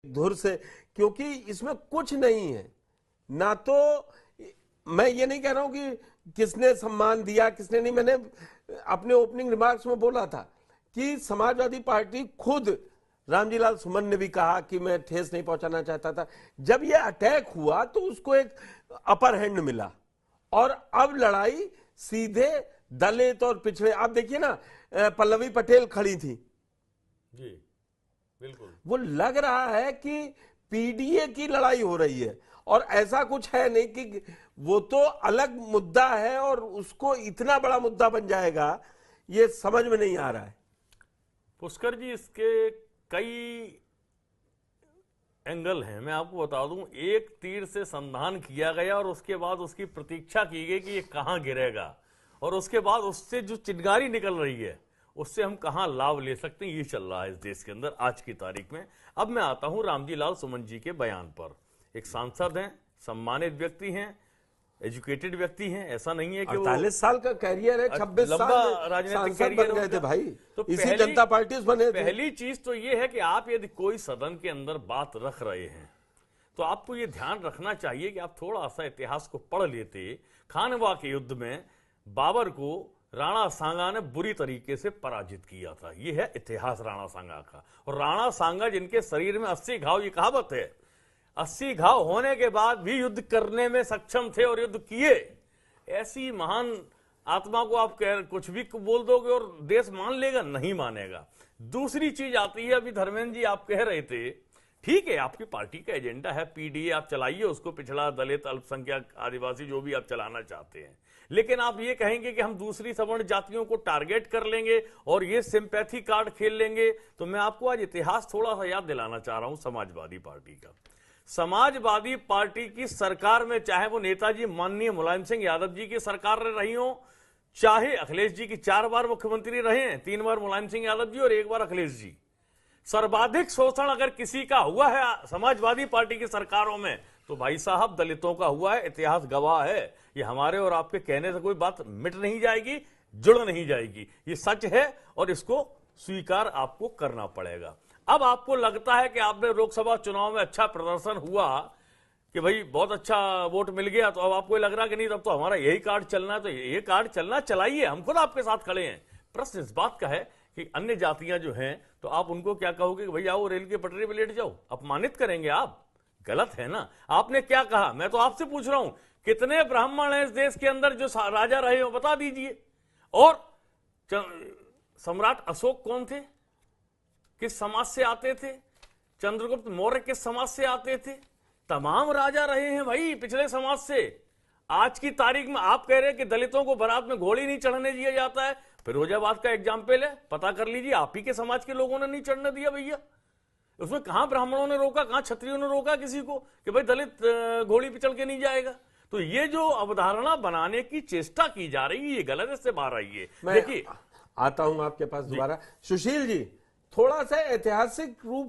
धुर से, क्योंकि इसमें कुछ नहीं है। ना तो मैं ये नहीं कह रहा हूं कि किसने सम्मान दिया किसने नहीं। मैंने अपने ओपनिंग रिमार्क्स में बोला था कि समाजवादी पार्टी खुद, रामजी लाल सुमन ने भी कहा कि मैं ठेस नहीं पहुंचाना चाहता था। जब ये अटैक हुआ तो उसको एक अपर हैंड मिला और अब लड़ाई सीधे दलित और पिछड़े। आप देखिए ना, पल्लवी पटेल खड़ी थी जी, बिल्कुल। वो लग रहा है कि पीडीए की लड़ाई हो रही है, और ऐसा कुछ है नहीं कि वो तो अलग मुद्दा है और उसको इतना बड़ा मुद्दा बन जाएगा, ये समझ में नहीं आ रहा है। पुष्कर जी, इसके कई एंगल हैं। मैं आपको बता दूं, एक तीर से संधान किया गया और उसके बाद उसकी प्रतीक्षा की गई कि ये कहां गिरेगा, और उसके बाद उससे जो चिंगारी निकल रही है उससे हम कहां लाभ ले सकते हैं, ये चल रहा है इस देश के अंदर आज की तारीख में। अब मैं आता हूं रामजी लाल सुमन जी के बयान पर। एक सांसद हैं, सम्मानित व्यक्ति हैं, एजुकेटेड व्यक्ति हैं, ऐसा नहीं है कि 48 साल का कैरियर है, 26 लंबा साल राजनीतिक सांसद बन गए थे भाई, तो इसी जनता पार्टी से बने थे। पहली चीज तो ये है कि आप यदि कोई सदन के अंदर बात रख रहे हैं तो आपको ये ध्यान रखना चाहिए कि आप थोड़ा सा इतिहास को पढ़ लेते। खानवा के युद्ध में बाबर को राणा सांगा ने बुरी तरीके से पराजित किया था, यह है इतिहास राणा सांगा का। और राणा सांगा जिनके शरीर में 80 घाव, ये कहावत है, 80 घाव होने के बाद भी युद्ध करने में सक्षम थे और युद्ध किए। ऐसी महान आत्मा को आप कुछ भी बोल दोगे और देश मान लेगा? नहीं मानेगा। दूसरी चीज आती है, अभी धर्मेंद्र जी आप कह रहे थे, ठीक है आपकी पार्टी का एजेंडा है, पीडीए आप चलाइए उसको, पिछड़ा दलित अल्पसंख्यक आदिवासी जो भी आप चलाना चाहते हैं, लेकिन आप ये कहेंगे कि हम दूसरी सवर्ण जातियों को टारगेट कर लेंगे और ये सिंपैथी कार्ड खेल लेंगे। तो मैं आपको आज इतिहास थोड़ा सा याद दिलाना चाह रहा हूं समाजवादी पार्टी का। समाजवादी पार्टी की सरकार में, चाहे वो नेताजी माननीय मुलायम सिंह यादव जी की सरकार रही हो, चाहे अखिलेश जी की 4 बार मुख्यमंत्री रहे हैं, 3 बार मुलायम सिंह यादव जी और 1 बार अखिलेश जी, सर्वाधिक शोषण अगर किसी का हुआ है समाजवादी पार्टी की सरकारों में तो भाई साहब दलितों का हुआ है। इतिहास गवाह है, ये हमारे और आपके कहने से कोई बात मिट नहीं जाएगी, जुड़ नहीं जाएगी, ये सच है और इसको स्वीकार आपको करना पड़ेगा। अब आपको लगता है कि आपने लोकसभा चुनाव में अच्छा प्रदर्शन हुआ कि भाई बहुत अच्छा वोट मिल गया, तो अब आपको लग रहा कि नहीं तब तो हमारा यही कार्ड चलना है, तो ये कार्ड चलना चलाइए, हम खुद आपके साथ खड़े हैं। प्रश्न इस बात का है कि अन्य जातियां जो हैं तो आप उनको क्या कहोगे कि भाई आओ रेल की पटरी पर लेट जाओ, अपमानित करेंगे आप? गलत है ना। आपने क्या कहा, मैं तो आपसे पूछ रहा हूं, कितने ब्राह्मण हैं इस देश के अंदर जो राजा रहे हो, बता दीजिए। और सम्राट अशोक कौन थे, किस समाज से आते थे? चंद्रगुप्त मौर्य किस समाज से आते थे? तमाम राजा रहे हैं भाई पिछले समाज से। आज की तारीख में आप कह रहे हैं कि दलितों को बारात में घोड़ी नहीं चढ़ने दिया जाता है, फिरोजाबाद का एग्जाम्पल है, पता कर लीजिए, आप ही के समाज के लोगों ने नहीं चढ़ने दिया भैया। उसमें कहां ब्राह्मणों ने रोका, कहां क्षत्रियों ने रोका किसी को कि भाई दलित घोड़ी पे चढ़ के नहीं जाएगा? तो ये जो अवधारणा बनाने की चेष्टा की जा रही है ये गलत, इससे बाहर आइए। देखिए आता हूं आपके पास दोबारा। सुशील जी, थोड़ा सा ऐतिहासिक रूप